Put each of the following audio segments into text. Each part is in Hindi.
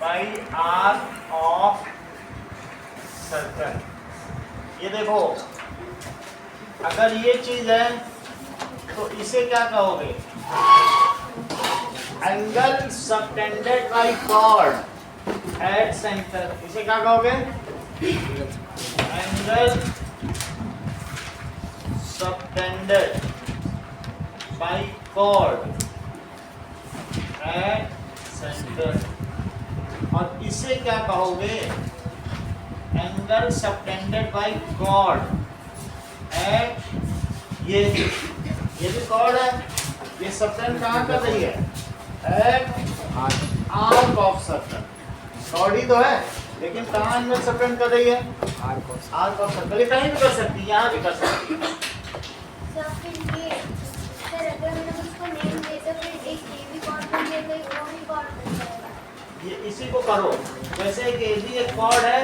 By arc of circle. ये देखो, अगर ये चीज है तो इसे क्या कहोगे? Angle subtended by chord at centre. इसे क्या कहोगे? Angle subtended by chord at centre. और इसे क्या कहोगे? Angle subtended by chord at, ये भी कॉर्ड है, ये सबटेंड कहाँ कर रही है? At arc of circle. Chord ही तो है, लेकिन कहाँ एंगल सबटेंड कर रही है? Arc of circle. ये कहीं भी कर सकती है, यहाँ भी कर सकती है। सर फिर ये सर अगर मतलब उसको नेम दे तो फिर एक ए बी कॉर्ड बन गया तो एक और भी कॉर्ड बन जाएगा। ये इसी को करो, जैसे एक ए बी एक कॉर्ड है,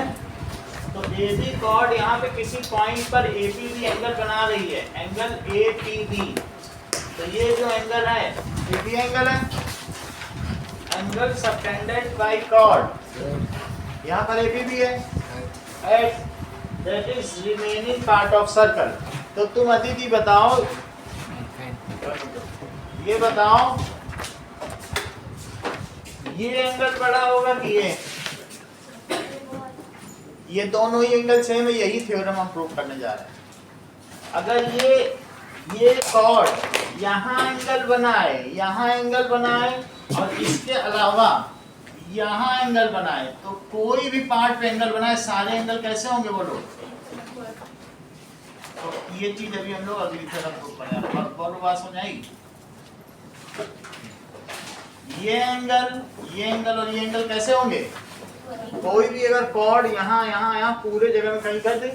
तो ए बी कॉर्ड यहाँ पे किसी पॉइंट पर ए पी बी एंगल बना रही है, एंगल ए पी बी। तो ये जो एंगल है ए पी एंगल है, एंगल सबटेंडेड बाई कॉर्ड। यहाँ पर ए पी बी है at that is remaining part of circle. तो तुम अदिति बताओ, ये बताओ, ये एंगल बड़ा होगा कि ये दोनों ही एंगल सेम है। यही थ्योरम हम प्रूव करने जा रहे हैं। अगर ये कॉर्ड यहाँ एंगल बनाए, यहाँ एंगल बनाए, और इसके अलावा यहाँ एंगल बनाए, तो कोई भी पार्ट पे एंगल बनाए, सारे एंगल कैसे होंगे बोलो? तो ये चीज अभी हम लोग अगली तरफ प्रूव करेंगे। बोलो, बात समझ आई? ये एंगल और ये एंगल कैसे होंगे? कोई भी अगर कॉर्ड यहाँ पूरे जगह में कहीं कर दे,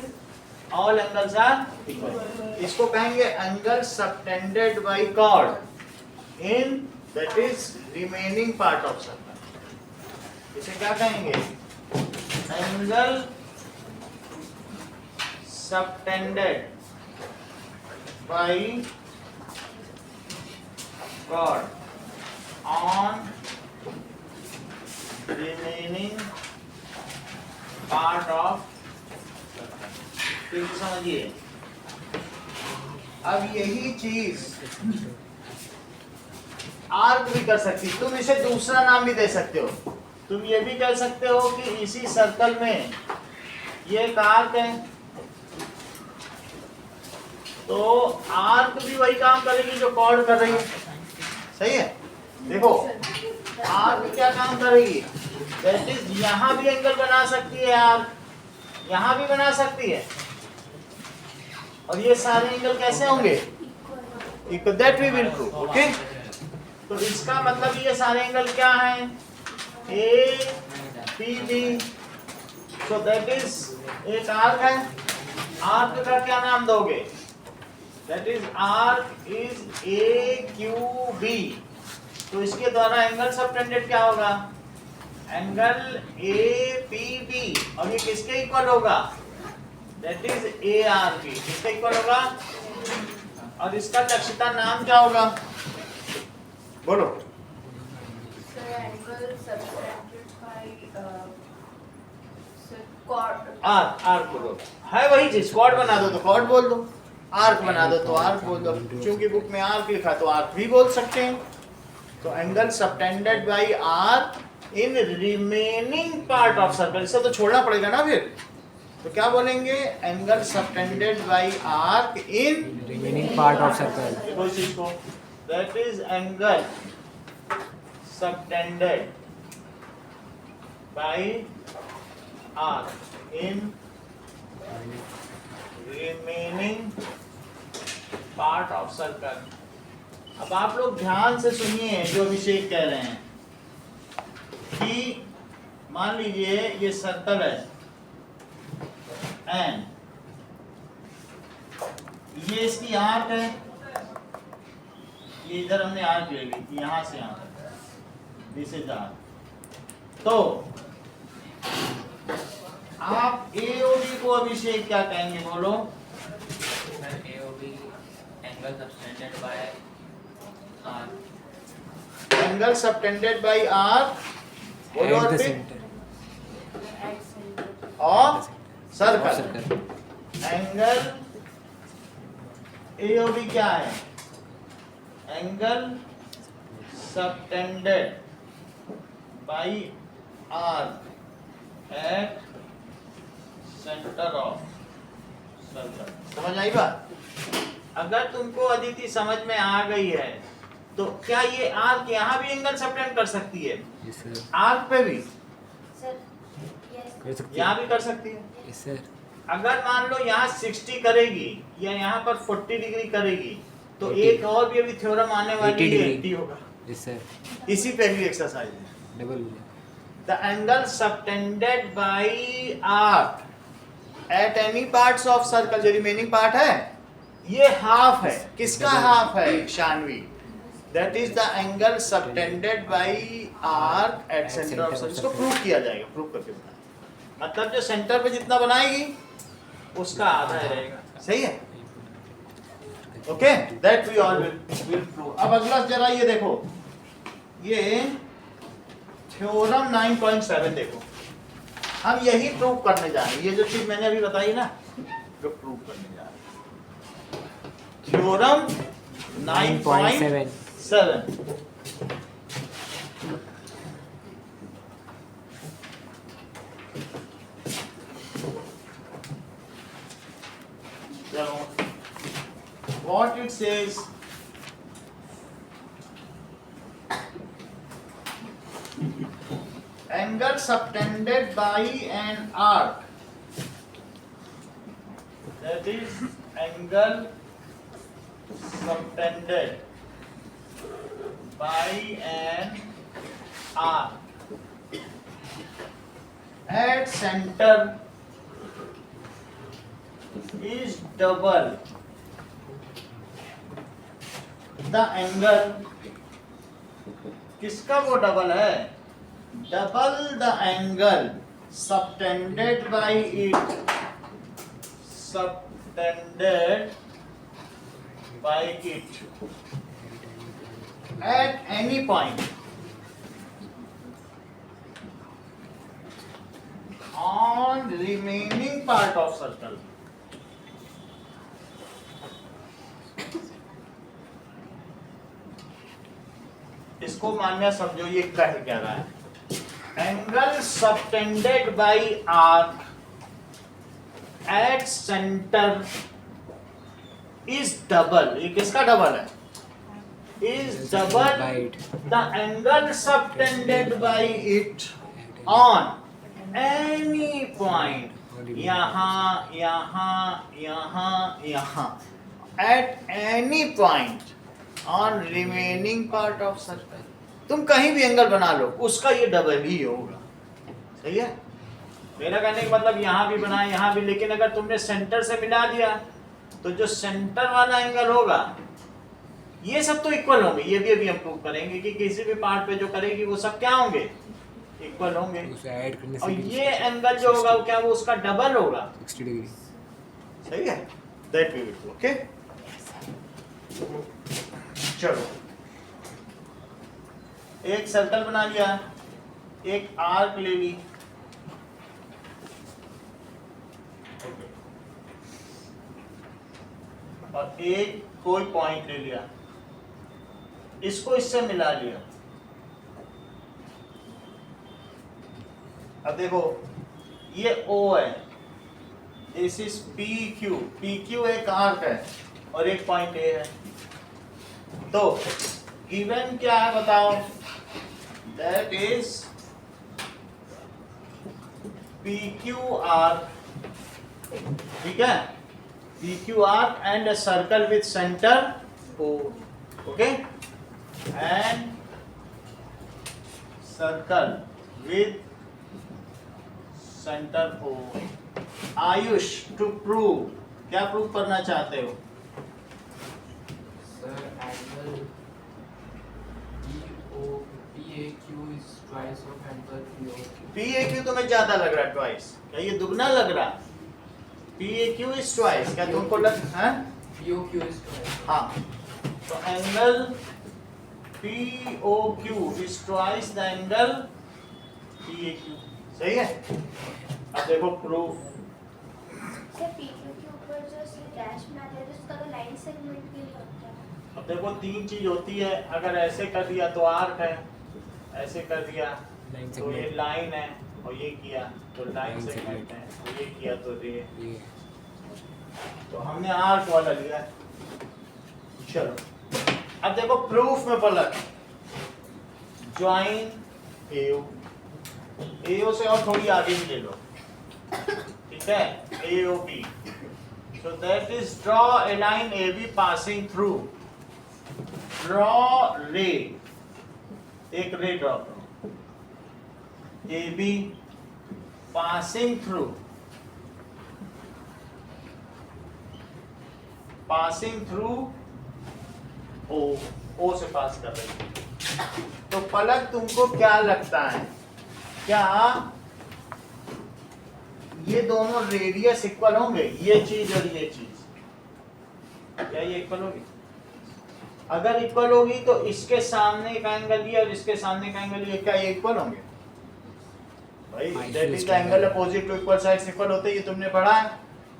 ऑल एंगल्स आर इक्वल। इसको कहेंगे angle subtended by chord in that is remaining part of circle. इसे क्या कहेंगे? Angle subtended by chord on remaining part of circle। समझिए, अब यही चीज आर्क भी कर सकती। तुम इसे दूसरा नाम भी दे सकते हो। तुम ये भी कह सकते हो कि इसी सर्कल में ये एक आर्क है, तो आर्क भी वही काम करेगी जो कॉर्ड कर रही है। सही है? देखो, आर्क क्या काम करेगी? दैट इज यहाँ भी एंगल बना सकती है आर्क, यहाँ भी बना सकती है, और ये सारे एंगल कैसे होंगे? Equal. That we will prove. Okay, तो इसका मतलब ये सारे एंगल क्या हैं? A P B. So that is एक आर्क है। आर्क का क्या नाम दोगे? That is arc is A Q B. तो इसके द्वारा एंगल सबटेंडेड क्या होगा? Angle A P B. और ये किसके इक्वल होगा? That is A R B. किसके इक्वल होगा? और इसका दक्षता नाम क्या होगा? बोलो। आर्क बोलो, है वही चीज। कॉर्ड बना दो तो कॉर्ड बोल दो, आर्क बना दो तो आर्क बोल दो। चूंकि बुक में आर्क लिखा तो आर्क भी बोल सकते हैं। तो angle subtended by arc in remaining part of circle. इसे तो छोड़ना पड़ेगा ना फिर, तो क्या बोलेंगे? Angle subtended by arc in remaining part of circle. देखो इस चीज को, that is angle subtended by arc in remaining part of circle. अब आप लोग ध्यान से सुनिए जो अभिषेक कह रहे हैं कि मान लीजिए ये सर्कल है एंड ये इसकी आर्क है, ये इधर हमने आर्क ले ली थी, यहाँ से यहाँ तक, दिस इज आर्क। तो आप एओबी को अभिषेक क्या कहेंगे? बोलो। AOB angle subtended by arc. Angle subtended by arc बोलो At और the फिर center. Of circle. Circle. Angle AOB क्या है? Angle subtended by arc at centre of circle. समझ आई बात? अगर तुमको अदिति समझ में आ गई है तो क्या ये आर्क यहाँ भी एंगल सबटेंड कर सकती है? Yes sir. आर्क पे भी सर यस कर सकते यहाँ हैं. भी कर सकती है। Yes sir. अगर मान लो यहाँ 60 करेगी या यहाँ पर 40 डिग्री करेगी तो 80 एक और भी अभी थ्योरम आने वाली 80 है, डिग्री। 80 होगा। Yes sir. इसी पे भी एक्सरसाइज है। Double. The angle subtended by arc at any parts of circle, जो रिमेनिंग पार्ट है ये हाफ है। किसका हाफ है? Shanvi. That is the angle subtended by arc at centre of circle. इसको प्रूव किया जाएगा, प्रूव करके बताएं। मतलब जो सेंटर पे जितना बनाएगी उसका आधा ही रहेगा। सही है? Okay, that we all will prove. अब अगला जरा ये देखो, ये थ्योरम 9.7 देखो। हम यही प्रूव करने जा रहे हैं, ये जो चीज मैंने अभी बताई ना, जो प्रूव करने जा रहे हैं। Theorem 9.7। What it says, angle subtended by an arc, that is angle subtended by an arc at center is double the angle, किसका वो डबल है? Double the angle subtended by it, subtended by it at any point on remaining part of circle. इसको मान्य समझो, ये कह क्या रहा है? Angle subtended by arc at centre is double. ये किसका डबल है? Is double the angle subtended by it on any point, यहाँ यहाँ यहाँ यहाँ, at any point on remaining part of circle. तुम कहीं भी एंगल बना लो, उसका ये डबल ही होगा। सही है? मेरा कहने का मतलब यहाँ भी बनाए, यहाँ भी, लेकिन अगर तुमने सेंटर से मिला दिया तो जो सेंटर वाला एंगल होगा, ये सब तो इक्वल होंगे। ये भी अभी हम प्रूव करेंगे कि किसी भी पार्ट पे जो करेगी वो सब क्या होंगे? इक्वल होंगे। उसे ऐड करने से और ये एंगल जो होगा वो क्या, वो उसका डबल होगा। 60 डिग्री। सही है? That we will do. Okay, चलो एक सर्कल बना लिया, एक आर्क ले ली, और एक कोई पॉइंट ले लिया, इसको इससे मिला लिया। अब देखो ये O है, दिस इज PQ। PQ एक आर्क है और एक पॉइंट A है। तो गिवन क्या है बताओ? That is PQ arc. ठीक है? PQ arc and a circle with center O. Okay? And circle with center O. Ayush, to prove, क्या प्रूव करना चाहते हो? Sir, angle PAQ is twice of angle POQ. PAQ तुम्हें ज्यादा लग रहा है ट्वाइस? क्या ये दुगना लग रहा है? PAQ is twice, क्या तुमको लग हैं? POQ is twice. हाँ, तो angle POQ is twice the angle PAQ। सही है। अब देखो प्रूफ। सर PQ के ऊपर जो डैश में आता है तो उसका तो लाइन सेगमेंट के लिए होता है। अब देखो तीन चीज होती है, अगर ऐसे कर दिया तो आर्क है, ऐसे कर दिया तो ये लाइन है, और ये किया तो लाइन सेगमेंट है, और ये किया तो रे। तो हमने आर्क वाला लिया है। चलो अब देखो प्रूफ में पलट, ज्वाइन AO से और थोड़ी आगे भी ले लो, ठीक है, AOP। So that is draw a line AB passing through, draw ray, एक रे ड्रॉ करो, AB passing through, O से पास कर रही है। तो पलक तुमको क्या लगता है, क्या ये दोनों रेडियस इक्वल होंगे, ये चीज और ये चीज, क्या ये इक्वल होगी? अगर इक्वल होगी तो इसके सामने का एंगल ये और इसके सामने का एंगल ये, क्या ये इक्वल होंगे? भाई that is the angle opposite to equal sides equal होते हैं, ये तुमने पढ़ा है।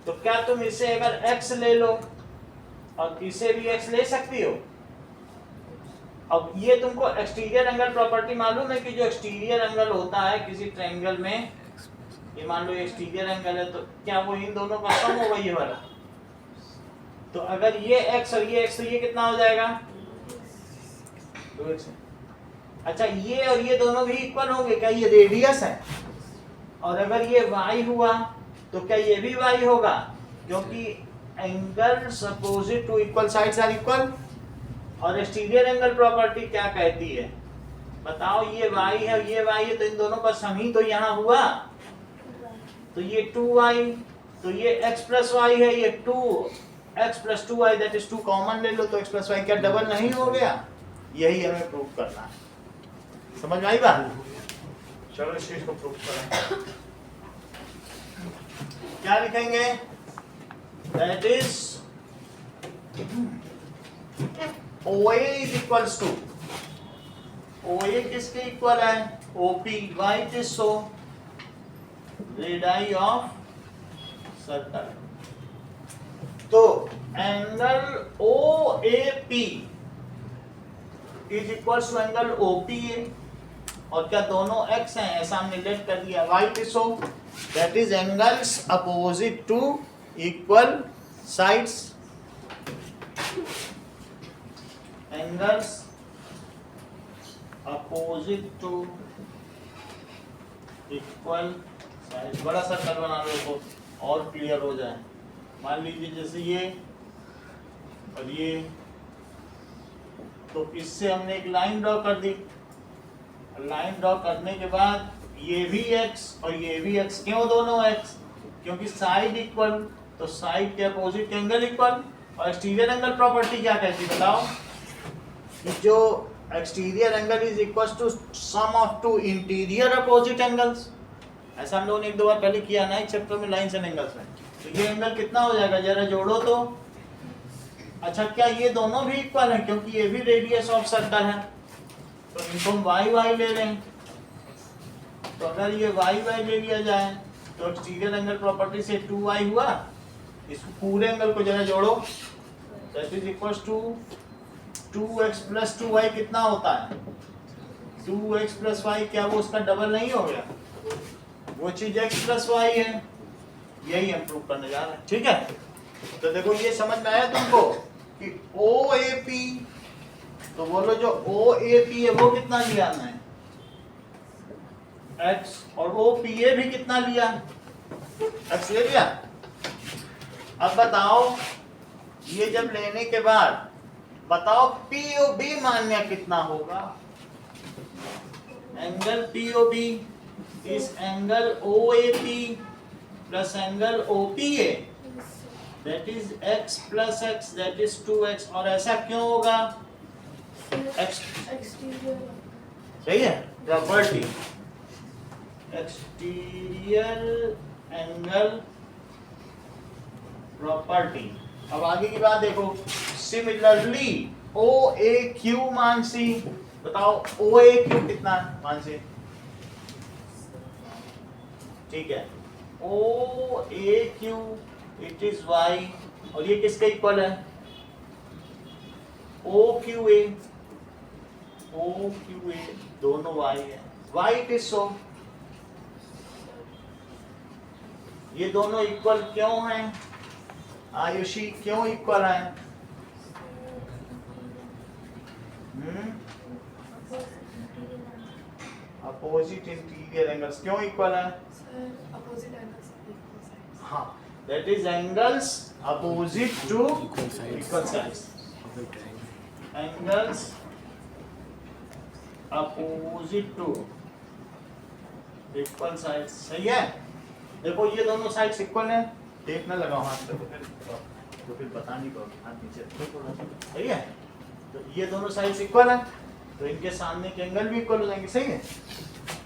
तो क्या तुम इसे अगर x ले लो और इसे भी x ले सकती हो? अब ये तुमको एक्सटीरियर एंगल प्रॉपर्टी मालूम है कि जो एक्सटीरियर एंगल होता है किसी ट्रायंगल में, ये मान लो एक्सटीरियर एंगल है, तो क्या वो इन दोनों का सम होगा ये वाला? तो अगर ये x और ये x तो ये कितना हो जाएगा? 2x। अच्छा ये और ये दोनों भी इक्वल होंगे, क्या ये रेडियस है? और अगर ये y हुआ तो क्या ये भी y होगा? क्योंकि angles opposite to equal sides are equal. और एक्सटीरियर एंगल प्रॉपर्टी क्या कहती है बताओ? ये y है और ये y है, तो इन दोनों का सम ही तो यहाँ हुआ, तो ये 2y, तो ये x प्लस y है, ये 2x plus 2y, that is 2 common ले लो तो x प्लस y क्या डबल नहीं हो गया? यही हमें प्रूव करना है। समझ में आई बात? चलो इस चीज को प्रूव करें। क्या लिखेंगे? That is OA is equals to, OA किसके इक्वल है? OP, why it is so? Radii of circle। तो angle OAP is equals to angle OPA, और क्या दोनों x हैं, ऐसा हमने लेट कर दिया, why it is so? That is angles opposite to equal sides, angles opposite to equal sides। बड़ा सर्कल बना लो तो और क्लियर हो जाए। मान लीजिए जैसे ये और ये, तो इससे हमने एक लाइन ड्रॉ कर दी। लाइन ड्रॉ करने के बाद ये भी x और ये भी x, क्यों दोनों x? क्योंकि साइड इक्वल, तो साइड के अपोजिट के एंगल इक्वल। और एक्सटीरियर एंगल प्रॉपर्टी क्या कहती है बताओ? कि जो exterior angle is equal to sum of two interior opposite angles. ऐसा हम लोगों ने एक दो बार पहले किया ना एक चैप्टर में, लाइंस एंड एंगल्स में। तो ये एंगल कितना हो जाएगा, जरा जोड़ो तो। अच्छा क्या ये दोनों भी इक्वल है? क्योंकि ये भी रेडियस ऑफ सर्कल है, तो इनको हम वाई वाई ले लें। तो अगर ये वाई वाई ले लिया जाए तो एक्सटीरियर एंगल प्रॉपर्टी से 2y हुआ। इस पूरे एंगल को जरा जोड़ो, that is equal to 2x plus 2y कितना होता है? 2x प्लस y, क्या वो उसका डबल नहीं हो गया? वो चीज x प्लस y है, यही हम प्रूव करने जा रहे हैं। ठीक है, तो देखो ये समझ में आया तुमको कि OAP, तो बोलो जो OAP है वो कितना लिया हमने? x, और OPA भी कितना लिया? x ले लिया। अब बताओ ये जब लेने के बाद बताओ POB मान्य कितना होगा? एंगल POB इस angle OAP plus angle OPA, that is x plus x, that is 2x। और ऐसा क्यों होगा? सही है, प्रॉपर्टी एक्सटीरियर एंगल प्रॉपर्टी। अब आगे की बात देखो, सिमिलरली OAQ मान सी, बताओ OAQ कितना मान सी? ठीक है, ओ ए क्यू इट इज वाई, और ये किसके इक्वल है? ओ क्यू ए, दोनों वाई है, वाई इट इज सो। ये दोनों इक्वल क्यों हैं आयुषी, क्यों इक्वल हैं? अपोजिट इंटीरियर एंगल्स क्यों इक्वल है? Opposite angles of equal sides. हाँ, that is angles opposite to equal sides. Angles opposite to equal sides, सही है? देखो ये दोनों साइड्स इक्वल है, टेप ना लगाओ हाथ पे तो फिर बता नहीं पाओगे, हाथ नीचे रखो थोड़ा सा, सही है? तो ये दोनों साइड्स इक्वल है, तो इनके सामने के एंगल भी इक्वल हो जाएंगे, सही है?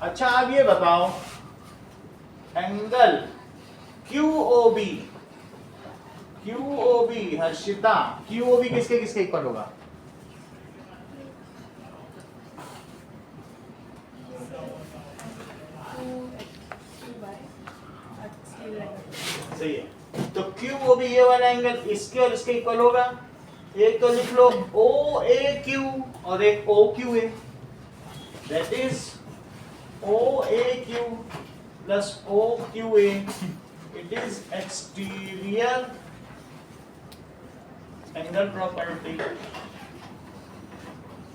अच्छा अब ये बताओ, एंगल QOB, हर्षिता, QOB किसके किसके इक्वल होगा? सही है, तो QOB ये वाला एंगल इसके और इसके इक्वल होगा। एक तो लिख लो OAQ और एक OQA, that is OAQ plus OQA, it is exterior angle property.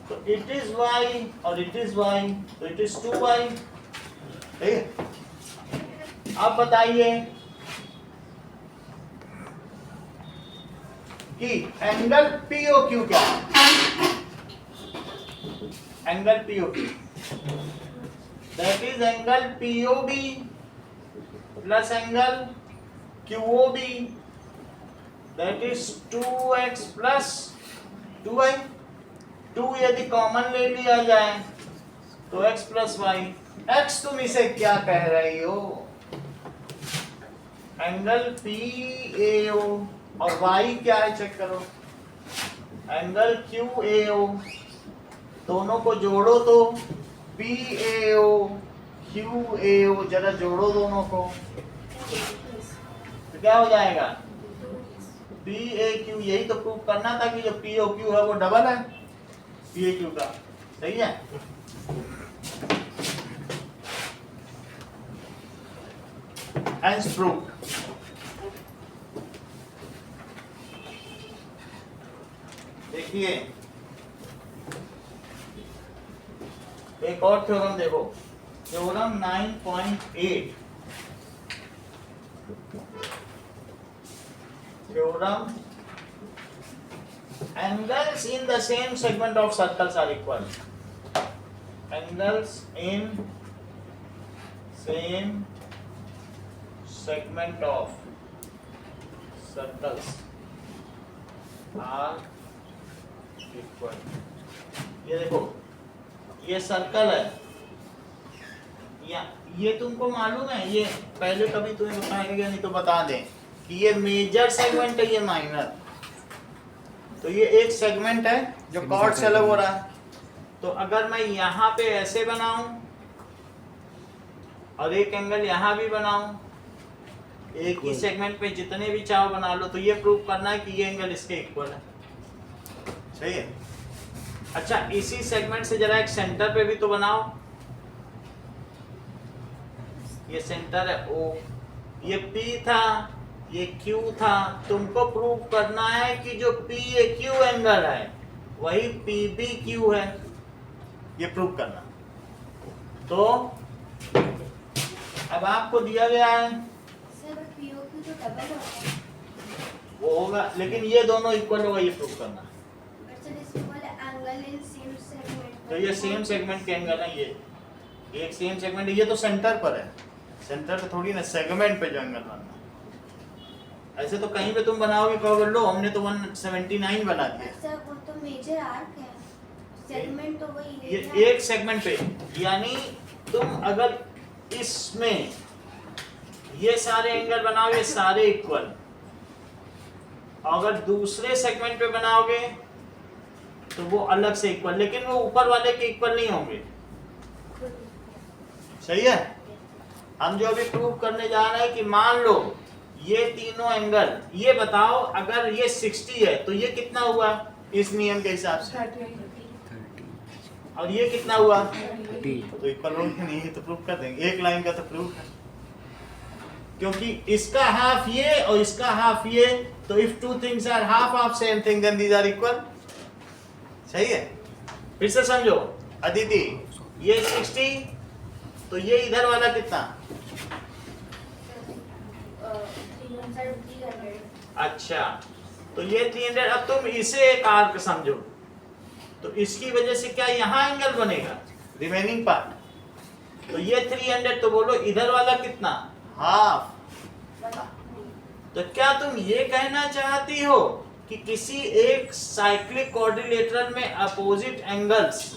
तो इट इज Y और इट इज Y, तो इट इज 2Y। ठीक है, अब बताइए कि एंगल POQ क्या है? Angle POQ that is angle POB plus angle QOB, that is 2x plus 2y। 2 यदि कॉमन ले लिया जाए तो x प्लस वाई। x तुम इसे क्या कह रही हो? एंगल PAO, और y क्या है चेक करो, एंगल QAO। दोनों को जोड़ो तो PAO QAO, जरा जोड़ो दोनों को तो क्या हो जाएगा? PAQ। यही तो प्रूव करना था कि जो POQ है वो डबल है PAQ का, सही है? Hence proved. देखिए एक और थ्योरम देखो, theorem 9.8, theorem angles in the same segment of circles are equal. Angles in same segment of circles are equal. ये देखो, ये सर्कल है, या ये तुमको मालूम है, ये पहले कभी तुम्हें बताएंगे नहीं तो बता दें कि ये मेजर सेगमेंट है, ये माइनर। तो ये एक सेगमेंट है जो कॉर्ड से अलग हो रहा है। तो अगर मैं यहाँ पे ऐसे बनाऊं और एक एंगल यहाँ भी बनाऊं, एक ही सेगमेंट पे जितने भी चाहो बना लो, तो ये प्रूव करना है कि ये एंगल इसके इक्वल है, सही है? अच्छा, इसी सेगमेंट से जरा एक सेंटर पे भी तो बनाओ। ये सेंटर है O, ये P था, ये Q था। तुमको प्रूव करना है कि जो PAQ एंगल है वही PBQ है, ये प्रूव करना। तो अब आपको दिया गया है, सर POQ तो डबल होता है, वो होगा, लेकिन ये दोनों इक्वल होगा, ये प्रूव करना। बट सर इसमें बोले एंगल इन सेम सेगमेंट, तो ये सेम सेगमेंट के एंगल है, ये एक सेम सेगमेंट, ये तो सेंटर पर है, सेंटर पे थोड़ी ना, सेगमेंट पे जो एंगल बनना। ऐसे तो कहीं पे तुम बनाओगे कहोगे लो हमने तो 179 बना दिया। सर वो तो मेजर आर्क है, सेगमेंट तो वही है ये ना। एक सेगमेंट पे, यानी तुम अगर इसमें ये सारे एंगल बनाओगे सारे इक्वल, अगर दूसरे सेगमेंट पे बनाओगे तो वो अलग से इक्वल, लेकिन वो ऊपर वाले के इक्वल नहीं होंगे, सही है? हम जो अभी प्रूव करने जा रहे हैं कि मान लो ये तीनों एंगल, ये बताओ अगर ये 60 है तो ये कितना हुआ इस नियम के हिसाब से, 30. और ये कितना हुआ 30. तो इक्वल हो कि नहीं, तो प्रूफ कर देंगे, एक लाइन का तो प्रूफ है, क्योंकि इसका हाफ ये और इसका हाफ ये, तो if two things are half of same thing then these are equal. सही है, फिर से समझो अदिति, ये 60 तो ये इधर वाला कितना, 300. अच्छा तो ये 300। अब तुम इसे एक आर्क समझो, तो इसकी वजह से क्या यहाँ एंगल बनेगा रिमेनिंग पार्ट, तो ये 300, तो बोलो इधर वाला कितना, हाफ। तो क्या तुम ये कहना चाहती हो कि किसी एक साइक्लिक क्वाड्रिलेटरल में opposite angles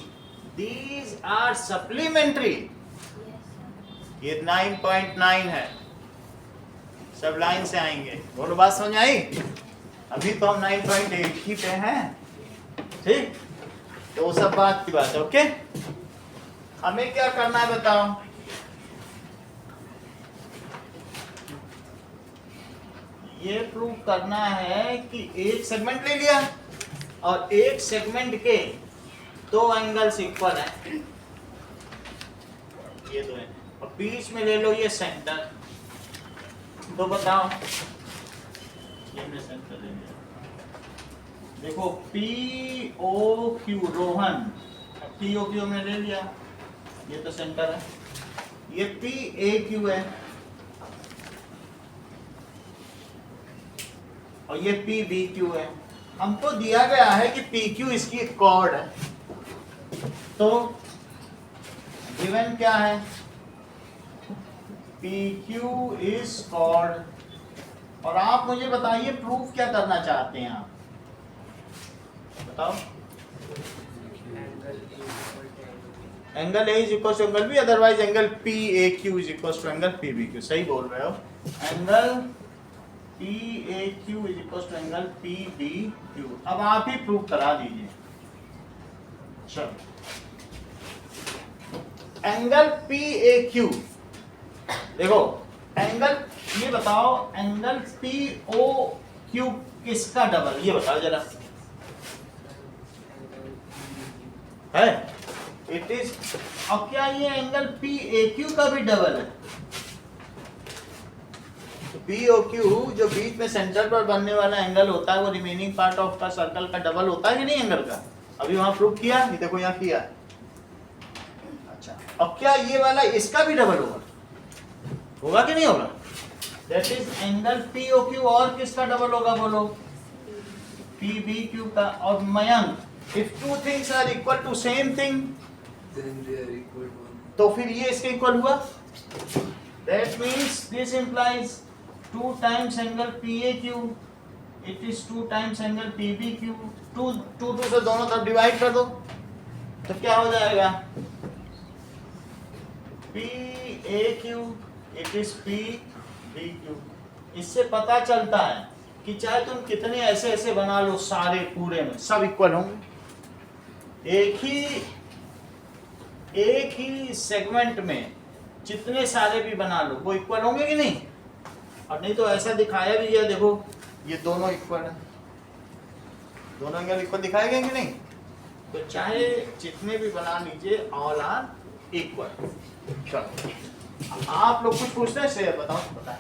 these are supplementary? ये 9.9 है, सब लाइन से आएंगे, बोलो बात समझ आई? अभी तो हम 9.8 ही पे हैं, ठीक, तो वो सब बात की बात है। ओके, हमें क्या करना है बताओ, ये प्रूव करना है कि एक सेगमेंट ले लिया और एक सेगमेंट के दो एंगल्स इक्वल है, ये दो है, और बीच में ले लो ये सेंटर, तो बताओ ये मैं सेंटर ले लिया, देखो P O Q Rohan, P O Q में ले लिया, ये तो सेंटर है, ये पी ए क्यू है और ये पी बी क्यू है। हमको दिया गया है कि पी क्यू इसकी कॉर्ड है, तो गिवन क्या है, पी क्यू इज कॉर्ड, और आप मुझे बताइए प्रूफ क्या करना चाहते हैं आप, बताओ। Angle A is equal to angle B, otherwise angle P A Q is equal to angle P B Q, सही बोल रहे हो, angle P A Q is equal to angle P B Q. अब आप ही प्रूफ करा दीजिए, चलो एंगल पी ए क्यू, देखो एंगल, ये बताओ एंगल पी ओ क्यू किसका डबल, ये बताओ जरा, है इट इज, और क्या ये एंगल पी ए क्यू का भी डबल है, पी ओ क्यू जो बीच में सेंटर पर बनने वाला एंगल होता है वो रिमेनिंग पार्ट ऑफ का सर्कल का डबल होता है कि नहीं एंगल का, अभी वहां प्रूव किया, ये देखो यहाँ किया, अच्छा, अब क्या ये वाला इसका भी डबल होगा, होगा कि नहीं होगा, that is angle P O Q, और किसका डबल होगा बोलो, पी बी क्यू का। और Mayank, if two things are equal to same thing Then they are equal one. तो फिर ये इसके इक्वल हुआ, that means this implies 2 times angle P A Q, it is 2 times angle P B Q, 2 से दोनों तरफ डिवाइड कर दो, तो क्या हो जाएगा, P A Q it is P B Q. इससे पता चलता है कि चाहे तुम कितने ऐसे ऐसे बना लो, सारे पूरे में सब इक्वल होंगे, एक ही सेगमेंट में जितने सारे भी बना लो वो इक्वल होंगे कि नहीं, और नहीं तो ऐसा दिखाया भी है, देखो ये दोनों इक्वल है, दोनों एंगल इक्वल दिखाए गए कि नहीं, तो चाहे जितने भी बना लीजिए ऑल आर इक्वल। चलो आप लोग कुछ पूछते हैं से बताओ, बताएं।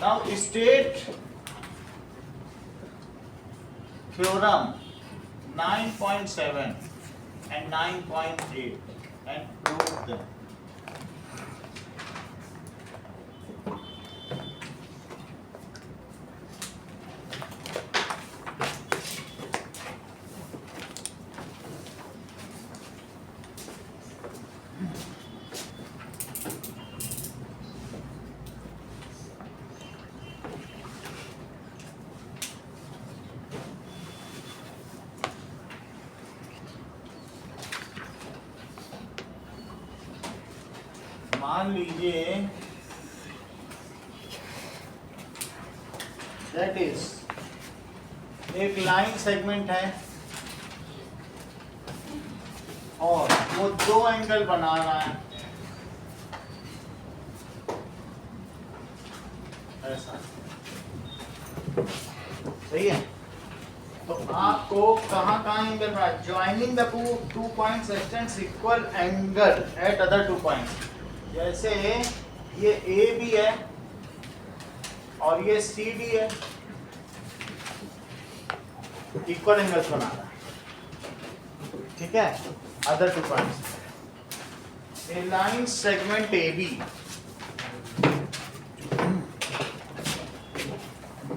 Now state theorem 9.7 and 9.8 and prove them. मान लीजिए दैट इज एक लाइन सेगमेंट है और वो दो एंगल बना रहा है, ऐसा, सही है। तो आपको कहाँ कहाँ एंगल बना, joining the two points extends equal angle at other 2 points. जैसे ये ए बी है और ये सी डी है, इक्वल एंगल्स बना रहा है, ठीक है, other 2 points. A line segment A B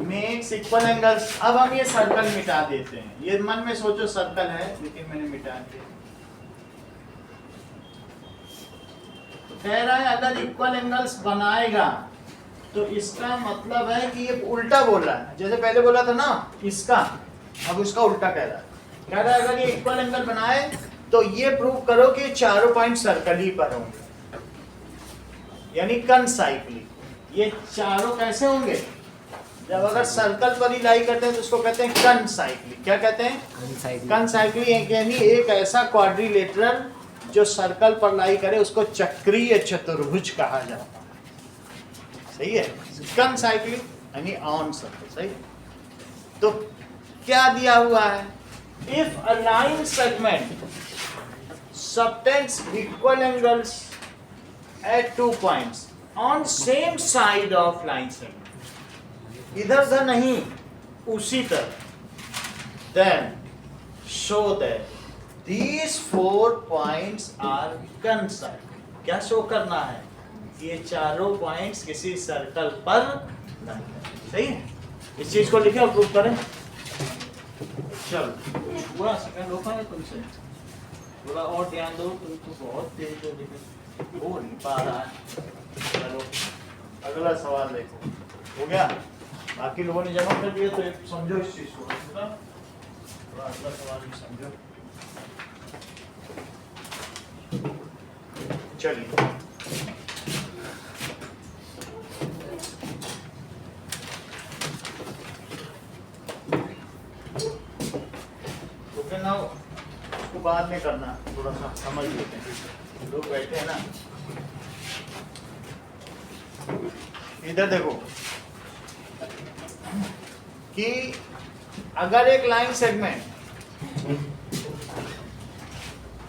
makes equal angles. अब हम ये सर्कल मिटा देते हैं, ये मन में सोचो सर्कल है लेकिन मैंने मिटा दिया। कह रहा है अगर इक्वल एंगल्स बनाएगा तो इसका मतलब है कि ये उल्टा बोल रहा है, जैसे पहले बोला था ना इसका, अब उसका उल्टा कह रहा है। कह रहा है अगर ये इक्वल एंगल बनाए तो ये प्रूव करो कि चारों पॉइंट सर्कल ही पर होंगे, यानी कनसाइक्लिक। ये चारों कैसे होंगे, जब अगर सर्कल पर ही लाई करते हैं तो उसको कहते हैं कनसाइक्लिक। क्या कहते हैं, कनसाइक्लिक, यानी एक ऐसा क्वाड्रिलेटरल जो सर्कल पर लाई करे उसको चक्रीय चतुर्भुज कहा जाता है, सही है। कनसाइक्लिक यानी ऑन सर्कल, सही। तो क्या दिया हुआ है, if a line segment subtends equal angles eight 2 points on same side of line segment, इधर उधर नहीं उसी तरह, then show that these 4 points are concentric। क्या शो करना है, ये चारों पॉइंट्स किसी सर्कल पर नहीं है, सही है। इस चीज को लिखे और प्रूव करें। चलो पूरा सेकंड हो पाएगा तुमसे, थोड़ा और ध्यान दो, तुम तो बहुत तेज हो नहीं पा रहा है। चलो अगला सवाल देखो, हो गया, बाकी लोगों ने जमा कर दिया तो एक समझो इस चीज को, थोड़ा अगला सवाल भी समझो। चलिए ओके, नाउ उसको बाद में करना, थोड़ा सा समझ लेते हैं, लोग बैठे हैं ना। इधर देखो कि अगर एक लाइन सेगमेंट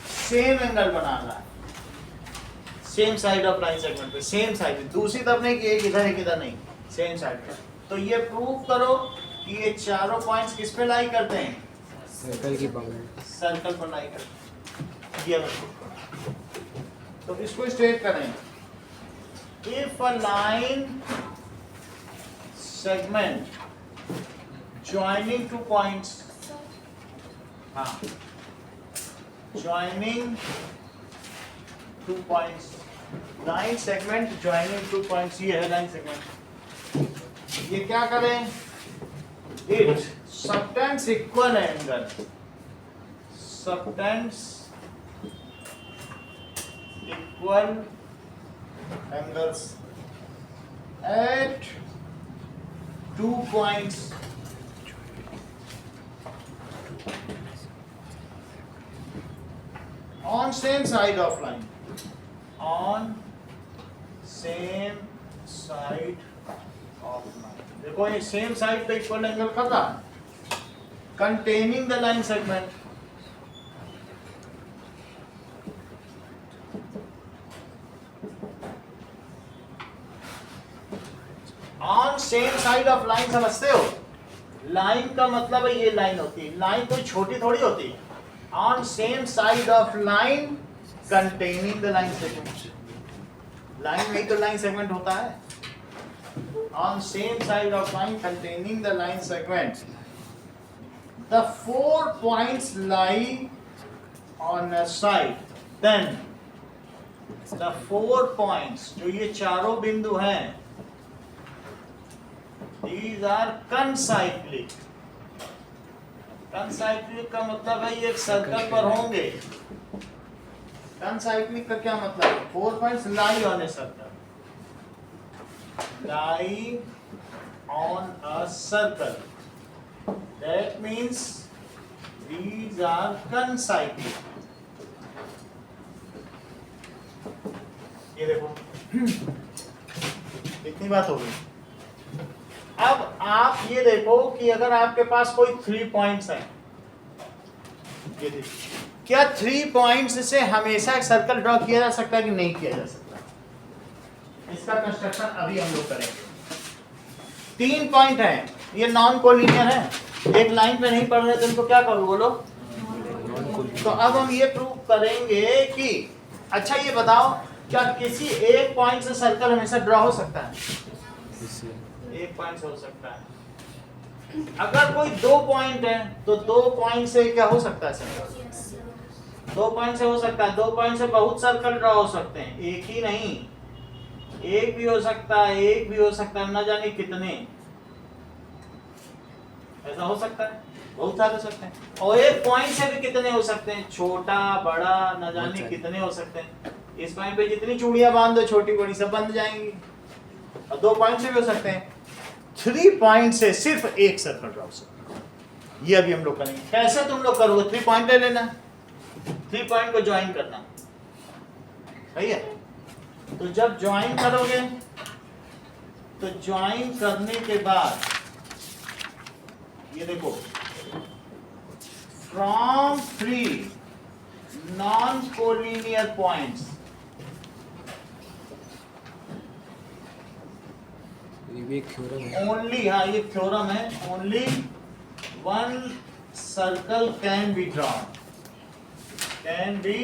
सेम एंगल बना रहा है, same side of line segment पे, सेम साइड, दूसरी तरफ नहीं कि एक इधर नहीं, सेम साइड पे, तो ये प्रूव करो कि ये चारों पॉइंट्स किस पे लाई करते हैं, सर्कल की बगल, सर्कल पर लाई करते हैं। तो इसको स्ट्रेट करें, if a line segment joining 2 points, हाँ, joining 2 points, line segment joining 2 points, ये है line segment। ये क्या करें, it subtends equal angle, subtends equal angles at 2 points on same side of line, on same side of line। देखो ये सेम साइड पे इक्वल एंगल कर रहा है, containing the line segment। On same side of line, समझते हो, लाइन का मतलब है ये लाइन होती है, लाइन कोई छोटी थोड़ी होती है। On same side of line containing the line segment, line में ही तो लाइन सेगमेंट होता है। On same side of line containing the line segment, the 4 points lie on a side, then the 4 points, जो ये चारों बिंदु हैं, these are concyclic। concyclic का मतलब है ये एक सर्कल पर होंगे। concyclic का क्या मतलब है, 4 points lie on a circle, lie on a circle, that means these are concyclic। ये देखो कितनी बात हो गई, अब आप ये देखो कि अगर आपके पास कोई 3 पॉइंट्स हैं, ये देखिए, क्या 3 पॉइंट्स से हमेशा एक सर्कल ड्रॉ किया जा सकता है कि नहीं किया जा सकता? इसका कंस्ट्रक्शन अभी हम लोग करेंगे। 3 पॉइंट हैं, ये नॉन कोलिनियर है, एक लाइन पे नहीं पढ़ रहे तो इनको क्या करो बोलो? तो अब हम ये प्रूव करेंगे कि, अच्छा ये बताओ, क्या किसी एक पॉइंट से सर्कल हमेशा ड्रॉ हो सकता है? एक पॉइंट से हो सकता है। अगर कोई 2 पॉइंट है तो 2 पॉइंट से क्या हो सकता है सर्कल? 2 पॉइंट से हो सकता है। 2 पॉइंट से बहुत सर्कल ड्रॉ हो सकते हैं, एक ही नहीं, एक भी हो सकता है, एक भी हो सकता है, न जाने कितने, ऐसा हो सकता है, बहुत सारे हो सकते हैं। और एक पॉइंट से भी कितने हो सकते हैं, छोटा बड़ा न जाने कितने हो सकते हैं। इस पॉइंट पे जितनी चूड़ियां बांध दो छोटी बड़ी सब बंध जाएंगी। और 2 पॉइंट से भी हो सकते हैं। 3 पॉइंट से सिर्फ एक सर्कल ड्रॉ हो सकता है। ये अभी हम लोग करेंगे। कैसे तुम लोग करोगे? 3 पॉइंट ले लेना, 3 पॉइंट को ज्वाइन करना, सही है? तो जब ज्वाइन करोगे तो ज्वाइन करने के बाद ये देखो, फ्रॉम 3 नॉन कोलिनियर पॉइंट्स, ये भी एक थ्योरम है। ओनली, हाँ ये थ्योरम है, only 1 circle can be drawn, can be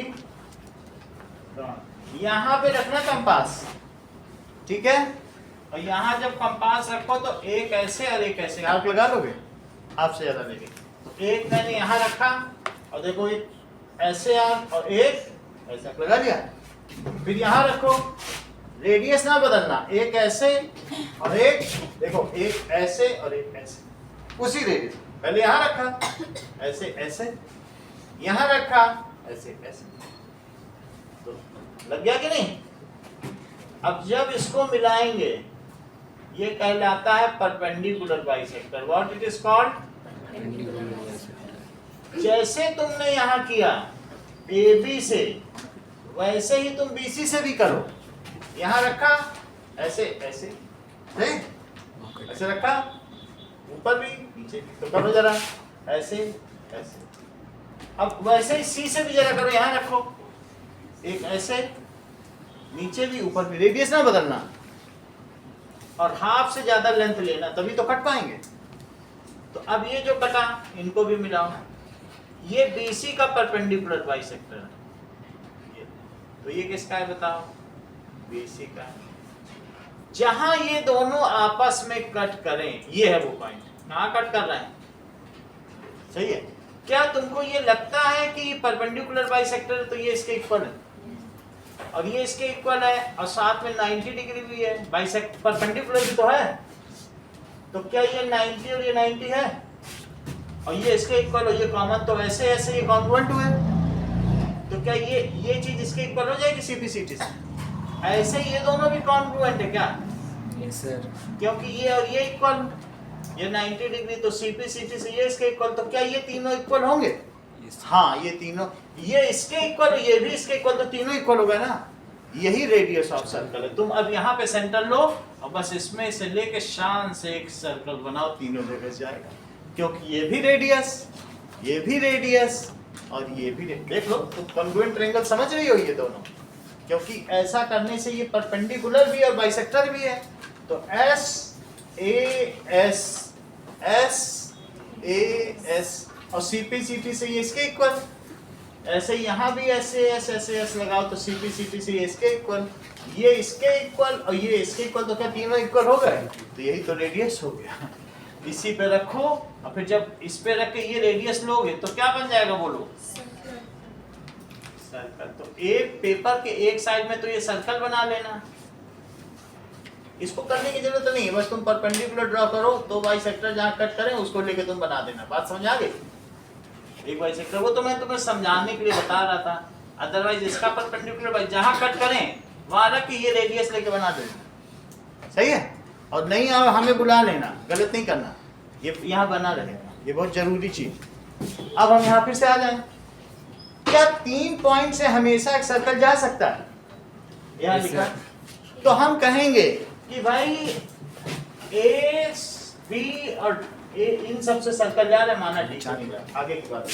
drawn. यहां पे रखना कंपास, ठीक है? और यहां जब कंपास रखो तो एक ऐसे और एक ऐसे, आप लगा लोगे, आपसे ज्यादा लेंगे। तो एक मैंने यहां रखा और देखो एक ऐसे आर्क और एक ऐसे, आप लगा लिया। फिर यहां रखो, रेडियस ना बदलना, एक ऐसे और एक, देखो एक ऐसे और एक ऐसे, उसी रेडियस। पहले यहां रखा ऐसे ऐसे, यहां रखा ऐसे ऐसे, तो लग गया कि नहीं? अब जब इसको मिलाएंगे ये कहलाता है perpendicular bisector. What it is called? जैसे तुमने यहां किया AB से, वैसे ही तुम BC से भी करो। यहां रखा ऐसे ऐसे, ऐसे रखा, ऊपर भी नीचे भी, तो करो जरा ऐसे ऐसे। अब वैसे ही C से भी जरा करो, यहां रखो एक ऐसे, नीचे भी ऊपर भी, रेडियस ना बदलना और हाफ से ज्यादा लेंथ लेना, तभी तो कट पाएंगे। तो अब ये जो कटा इनको भी मिलाओ, ये BC का परपेंडिकुलर बाइसेक्टर है। तो ये किसका है बताओ? BC का। जहां ये दोनों आपस में कट करें, ये है वो पॉइंट, कहां कट कर रहे हैं, सही है? क्या तुमको ये लगता है कि परपेंडिकुलर बाइसेक्टर है तो ये इसके इक्वल है और ये इसके इक्वल है और साथ में 90 डिग्री भी है, बाइसेक्ट परपेंडिकुलर भी तो है। तो क्या ये 90 और ये 90 है और ये इसके इक्वल और ये कॉमन, तो ऐसे ऐसे ये कॉन्ग्रुएंट हुए। तो क्या ये चीज इसके इक्वल हो जाएगी CPCT से? ऐसे ये दोनों भी कॉन्ग्रुएंट है क्या? Yes sir. क्योंकि ये और ये इक्वल, ये 90 डिग्री, तो CPCT से ये इसके इक्वल, तो क्या ये तीनों इक्वल होंगे? हाँ ये तीनों, ये इसके इक्वल, ये भी इसके इक्वल, तो तीनों इक्वल हो गए ना। यही रेडियस ऑफ सर्कल है। तुम अब यहाँ पे सेंटर लो और बस इसमें से लेके शान से एक सर्कल बनाओ, तीनों जगह जाएगा, क्योंकि ये भी रेडियस, ये भी रेडियस और ये भी रेडियस। देख लो तुम कॉन्ग्रुएंट ट्रायंगल समझ रही हो ये दोनों, क्योंकि ऐसा करने से ये परपेंडिकुलर भी और बाइसेक्टर भी है। तो SAS SAS और CPCT से ये इसके इक्वल, ऐसे यहाँ भी SAS लगाओ तो CPCT से ये इसके इक्वल, ये इसके इक्वल और ये इसके इक्वल, तो क्या तीनों इक्वल हो गए? तो यही तो रेडियस हो गया। इसी पे रखो और फिर जब इस पे रख के ये रेडियस लोगे तो क्या बन जाएगा बोलो? सर्कल। तो एक पेपर के एक साइड में तो ये सर्कल बना लेना, इसको करने की जरूरत नहीं है, बस तुम परपेंडिकुलर ड्रॉ करो, 2 बाइसेक्टर जहां कट करें उसको लेके तुम बना देना। बात समझ आ गई? एक बाइसेक्टर, वो तो मैं तुम्हें समझाने के लिए बता रहा था, अदरवाइज इसका परपेंडिकुलर बाई जहां कट करें वहां रख के ये रेडियस लेके बना देना, सही है? और नहीं हमें बुला लेना, गलत नहीं करना, ये यहाँ बना रहेगा, ये बहुत जरूरी चीज। अब हम यहाँ फिर से आ जाएं, क्या 3 पॉइंट से हमेशा एक सर्कल जा सकता है? यहाँ लिखा, तो हम कहेंगे कि भाई बी और ए इन सब से सर्कल जा रहा है, माना डी से नहीं जा रहा। आगे की बात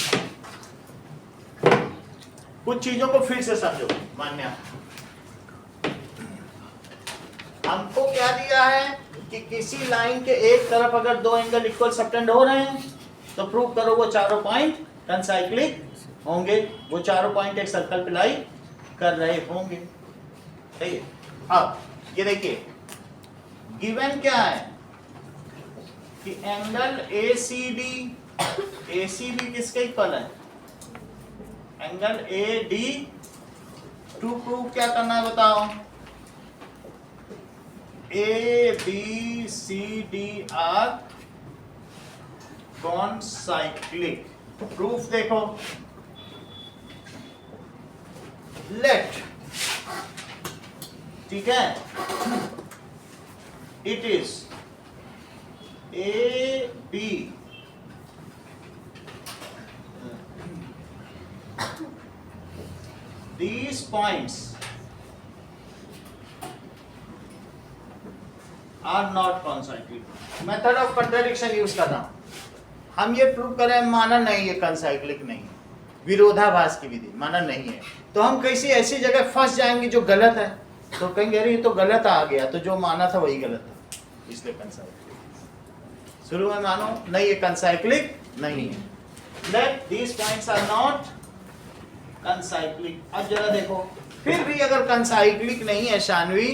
कुछ चीजों को फिर से समझो। मान्या हमको क्या दिया है कि किसी लाइन के एक तरफ अगर दो एंगल इक्वल सबटेंड हो रहे हैं तो प्रूव करो वो चारों पॉइंट कंसाइक्लिक होंगे, वो चारों पॉइंट एक सर्कल पे लाई कर रहे होंगे। सही है। अब ये देखिए गिवन क्या है कि एंगल ACD किसके इक्वल है? Angle AD। टू प्रूव क्या करना है बताओ? ABCD are concyclic. प्रूफ देखो, लेट, ठीक है, it is AB these points are not concyclic। Method of contradiction use कर रहा हूं। हम ये प्रूव करें माना नहीं है कंसाइक्लिक नहीं है, विरोधाभास की विधि माना नहीं है, तो हम कैसी ऐसी जगह फंस जाएंगे जो गलत है, तो कहेंगे अरे ये तो गलत आ गया, तो जो माना था वही गलत था, इसलिए कंसाइक्लिक। शुरू में मानो नहीं ये कंसाइक्लिक नहीं है। Let these points are not concyclic. अब जरा देखो, फिर भी अगर कंसाइक्लिक नहीं है शानवी,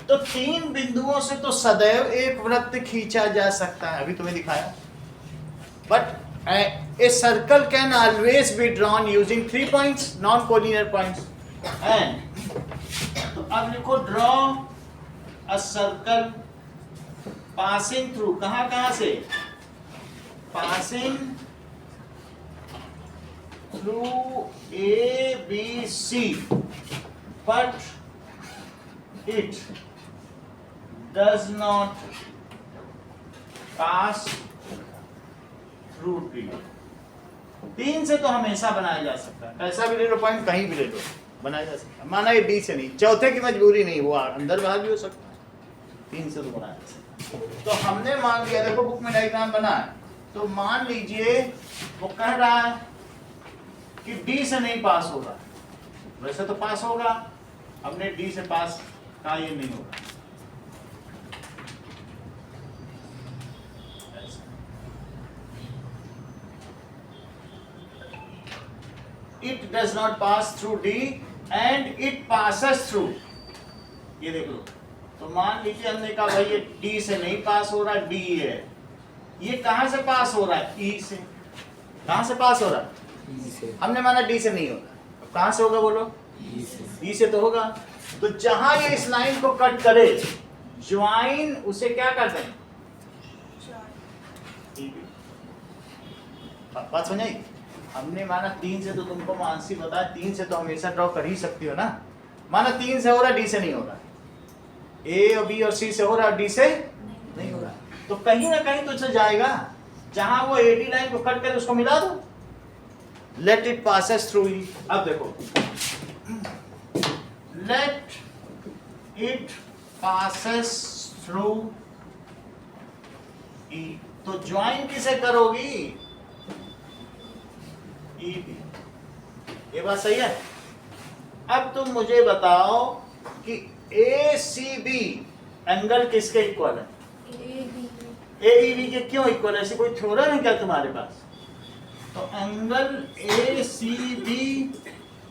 तो तीन बिंदुओं से तो सदैव एक वृत्त खींचा जा सकता है, अभी तुम्हें दिखाया। But a circle can always be drawn using 3 points, non collinear points. And तो अब लिखो draw a circle passing through, कहां से? Passing through ABC, but it does not pass through D। 3 से तो हमेशा बनाया जा सकता है, कैसा भी ले लो पॉइंट, कहीं भी ले लो बनाया जा सकता है। माना ये D से नहीं, चौथे की मजबूरी नहीं, हुआ अंदर बाहर भी हो सकता है, 3 से तो बनाया जा सकता है। तो हमने मान लिया, देखो बुक में डायग्राम बना है, तो मान लीजिए वो कह रहा है कि D से नहीं पास होगा, वैसे तो पास होगा, हमने D से पास कहा ये नहीं होगा। It does not pass through D and it passes through, ये देख लो। तो मान लीजिए हमने कहा भाई ये D से नहीं पास हो रहा, D है, ये कहां से पास हो रहा है? E से। कहां से पास हो रहा है? हमने माना D से नहीं होगा, अब कहां से होगा बोलो? E से तो होगा। तो जहां ये इस लाइन को कट करे, ज्वाइन, उसे क्या कर दें? बात समझाई? हमने माना 3 से, तो तुमको मानसी बताया 3 से तो हमेशा ड्रॉ कर ही सकती हो ना। माना 3 से हो रहा, D से नहीं हो रहा, A और B और C से हो रहा, D से नहीं हो रहा, तो कहीं ना कहीं तो चल जाएगा। जहां वो AD लाइन को कट करे उसको मिला दो, let it passes through E। अब देखो, let it passes through E, तो ज्वाइन किसे करोगी? EB। ये बात सही है। अब तुम मुझे बताओ कि ACB एंगल किसके इक्वल है? AEB के क्यों इक्वल है? ऐसी कोई थ्योरम है क्या तुम्हारे पास? तो angle ACB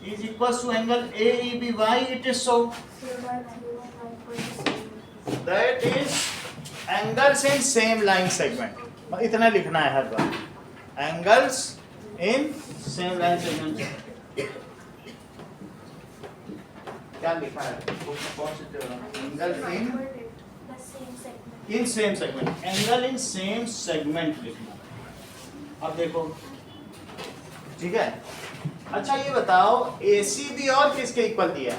is equal to angle AEB. Why it is so? That is angles in same line segment। इतना लिखना है हर बार, angles in same line segment। क्या लिखा है? कौन से angle in same segment, angle in same segment लिखना। अब देखो, ठीक है। अच्छा ये बताओ ACB और किसके इक्वल दिया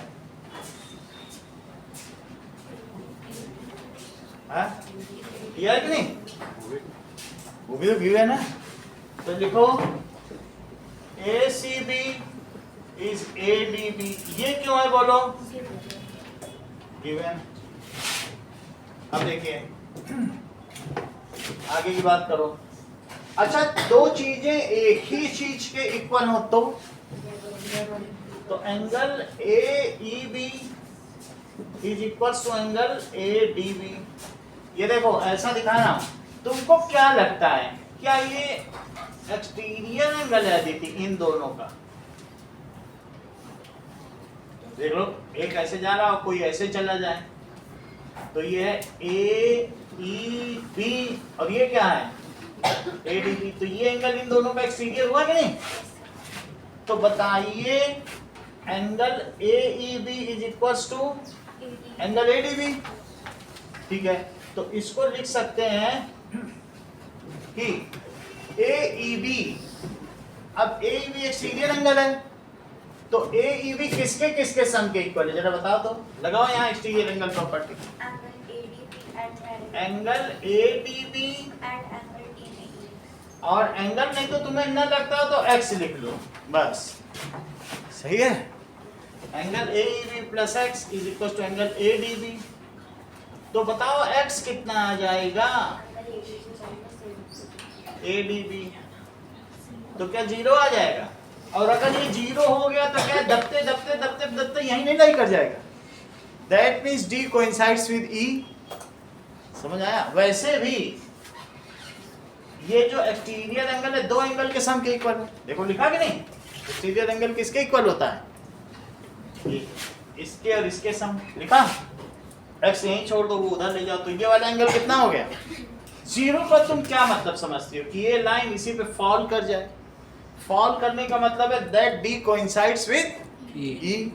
है? दिया कि नहीं? वो भी तो व्यू है ना, तो लिखो ACB is ADB। ये क्यों है बोलो? गिवन। अब देखिए आगे की बात करो। अच्छा, दो चीजें एक ही चीज के इक्वल हो तो angle A E B is equal to angle A D B. ये देखो ऐसा दिखाना, तुमको क्या लगता है, क्या ये एक्सटीरियर एंगल है दीदी इन दोनों का? देख लो, एक ऐसे जा रहा और कोई ऐसे चला जाए, तो ये है ए ई बी और ये क्या है ए डी बी। तो ये एंगल इन दोनों का एक्सटीरियर हुआ कि नहीं? तो बताइए angle A E B is equal to angle A D B. ठीक है, तो इसको लिख सकते हैं कि ए ई बी, अब ए ई बी एक्सटीरियर एंगल है, तो ए ई बी किसके किसके सम के इक्वल है? जरा बताओ तो, लगाओ यहाँ exterior angle property. Angle A D B और एंगल नहीं तो तुम्हें न लगता हो तो एक्स लिख लो बस, सही है। Angle A E B plus X is equal to angle A D B. तो बताओ एक्स कितना आ जाएगा? A D B. तो क्या जीरो आ जाएगा? और अगर ये जीरो हो गया तो क्या दबते दबते दबते दबते यहीं नहीं लाई कर जाएगा? That means D coincides with E. समझ आया? वैसे भी ये जो एक्सटीरियर एंगल है दो एंगल के सम के इक्वल है। देखो लिखा कि नहीं, एक्सटीरियर एंगल किसके इक्वल होता है? ये इसके और इसके सम लिखा। एक्स यहीं छोड़ दो, वो उधर ले जाओ, तो ये वाला एंगल कितना हो गया? जीरो पर तुम क्या मतलब समझते हो कि ये लाइन इसी पे फॉल कर जाए? फॉल करने का मतलब है दैट डी कोइंसाइड्स विद ई।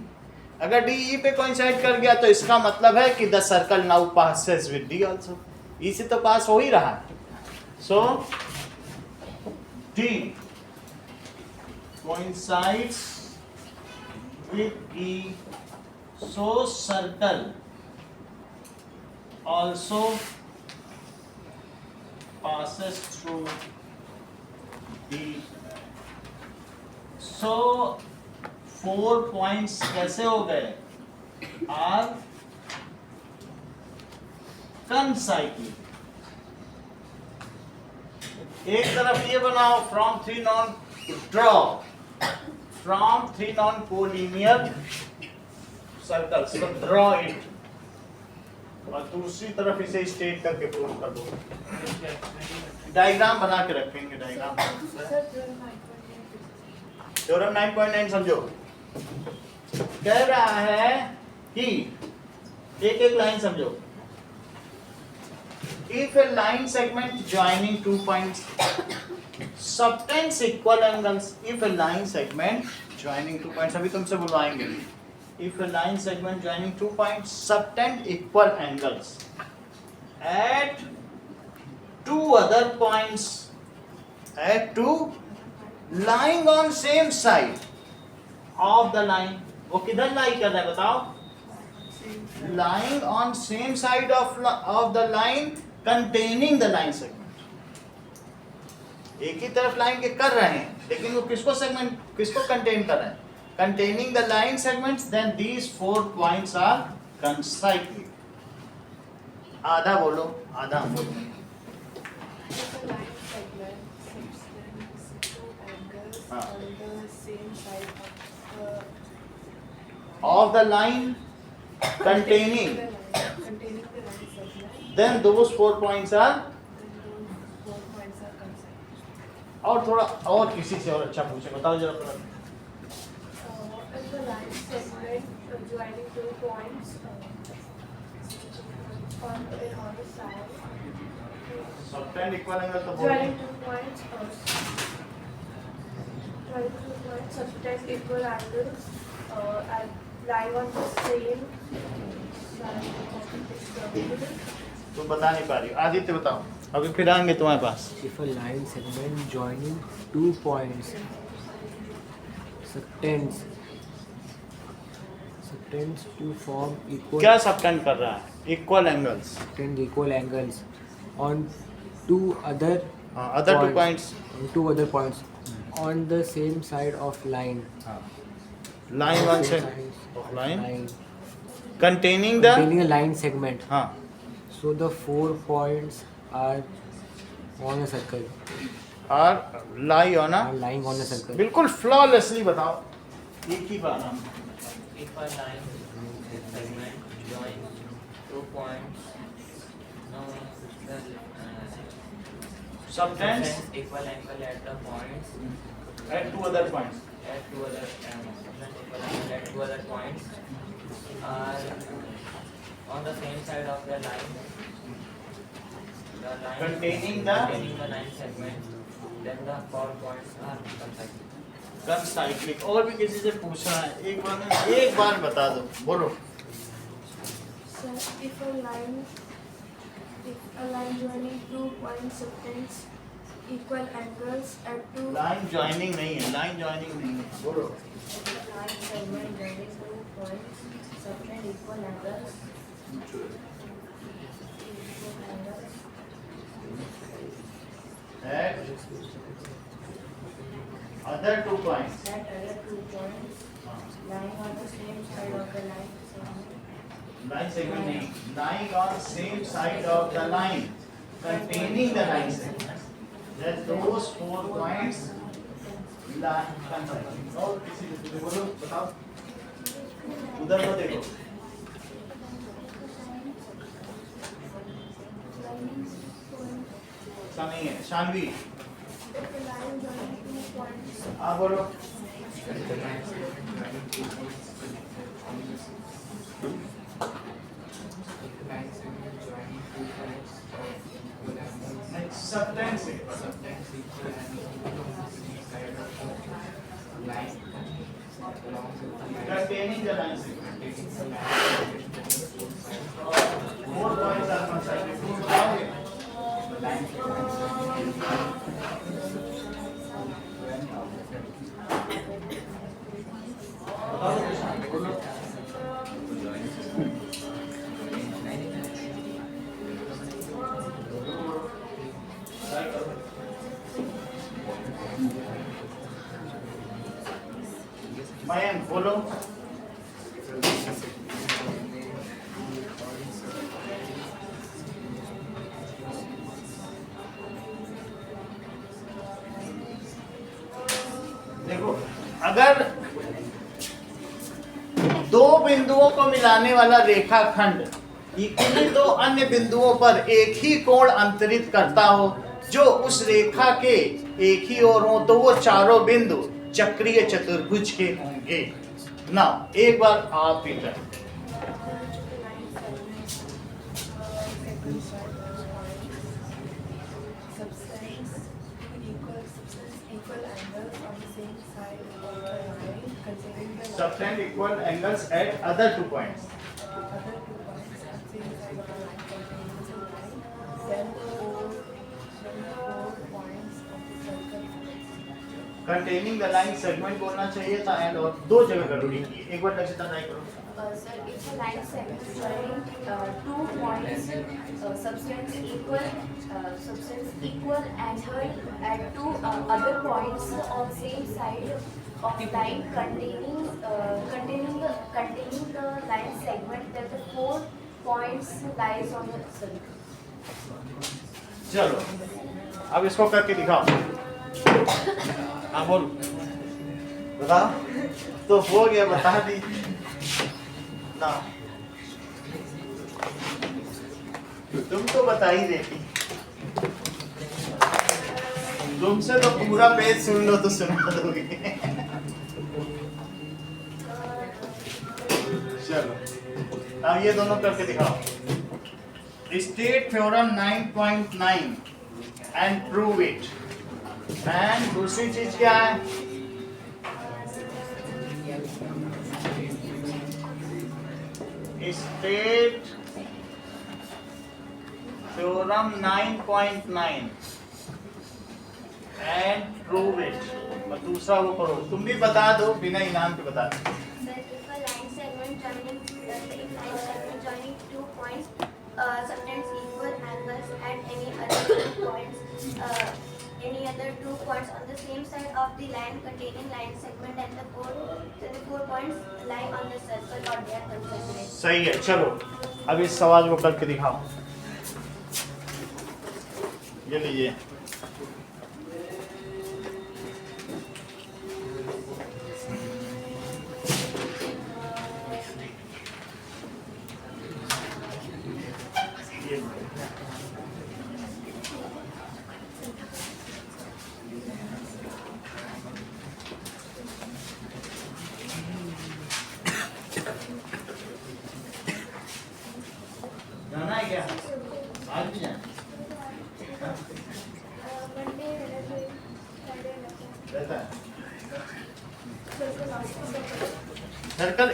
अगर डी ई पे कोइंसाइड कर गया तो इसका मतलब है कि the circle now passes with D also. E से तो पास हो ही रहा है। So D coincides with E, so circle also passes through D. So 4 points कैसे हो गए? are concyclic। एक तरफ ये बनाओ from three non draw from three non collinear circles, so draw it, और दूसरी तरफ इसे स्टेट करके प्रूव कर दो। डायग्राम बना के रखेंगे। डायग्राम थ्योरम 9.9 समझो। कह रहा है कि एक एक लाइन समझो। If A line segment joining 2 points subtends equal angles. If A line segment joining 2 points, अभी तुमसे बुलवाएंगे। If a line segment joining 2 points subtend equal angles at 2 other points, at 2 lying on same side of the line, वो किधर लाई कर रहा है बताओ? Lying on same side of the line containing the line segment। एक ही तरफ लाइन के कर रहे हैं, लेकिन वो किसको कंटेन कर रहे हैं? Containing the line segments, then these 4 points are concyclic। आधा बोलो, आधा हम बोलो। If a line segment subtends 2 angles हाँ। on the same side Of the line containing, containing the line segment, then those 4 points are। then those 4 points are concyclic। और थोड़ा और किसी से और अच्छा पूछे, बताओ जरा। If the line segment joining 2 points on the side, subtend equal angle तो बोलो। joining 2 points subtend equal angles and lying on the same side of this terminal। तुम बता नहीं पा रही हो। आदित्य बताओ, अभी फिर आएंगे तुम्हारे पास। If a line segment joining 2 points subtends to form equal, क्या सबटेंड कर रहा है? Equal angles. subtend equal angles on 2 other other 2 points, on 2 other points on the same side of line, line one से of line containing the, containing a line segment। हाँ, So the 4 points are On a circle. और लाई on a, Are lying on a circle. बिल्कुल फ्लॉलेसली बताओ, एक ही बार हम If a line segment join 2 points, now the subtends equal angle at the points at two other points. at two other subtends equal angle at two other points are on the same side of the line. The line Containing the line segment, then the four points are consecutive. कंसाइक्लिक। और भी किसी से पूछना है, एक बार बता दो, बोलो। So if a line joining 2 points subtends equal angles at two line joining नहीं है, लाइन ज्वाइनिंग नहीं है, बोलो। line segment joining 2 points subtend equal angles At other 2 points. at other 2 points lying on the same side of the line segment Line segment नहीं, lying on same side of the line, containing the line segment. That those 4 points line containing. और किसी से बोलो, बताओ। उधर को देखो। ऐसा नहीं है, Shanvi. if a line joining 2 points हाँ बोलो। Line segment joining 2 points of equal angles Subtends it. subtends equal angles on the same side of the line along with the line Containing the line segment. taking the line segment to the four sides. 4 points are consecutive. बताओगे? The line segment बताओ किसान, बोलो। मयंक बोलो। देखो, अगर दो बिंदुओं को मिलाने वाला रेखाखंड इन्हीं दो अन्य बिंदुओं पर एक ही कोण अंतरित करता हो जो उस रेखा के एक ही ओर हो, तो वो चारों बिंदु चक्रीय चतुर्भुज के होंगे। ना एक बार आप भी करें। Subtends equal angles on the same side of the line containing the Subtend equal angles at other 2 points. other 2 points on the same side of the line containing the line. Then the four points of the circle. Containing the line segment बोलना चाहिए था एंड और दो जगह जरूरी की। एक बार लक्षिता ट्राई करो। sir, if a line segment joining 2 points subtends equal angle at two other points on same side of line containing the line segment, that the 4 points lies on the circle. चलो अब इसको करके दिखाओ। हाँ बोल, बताओ। तो हो गया, बता दी ना, तुम तो बता ही देती। तुमसे तो पूरा पेज सुन लो तो सुना दोगे। चलो अब ये दोनों करके दिखाओ। State theorem 9.9 and prove it. And दूसरी चीज क्या है? State theorem 9.9 and prove it. और दूसरा वो करो, तुम भी बता दो, बिना इनाम के बता दो। Sir, if a line segment joining 2 points subtends equal angles at any other 2 points on the same side of the line containing line segment, and the 4 points lie on the circle or they are consecutive. सही है। चलो अब इस सवाल को करके दिखाओ। ये लीजिए। जाना है क्या? आज भी जाना Monday, Wednesday, Friday, रहता है Thursday, last सर्कल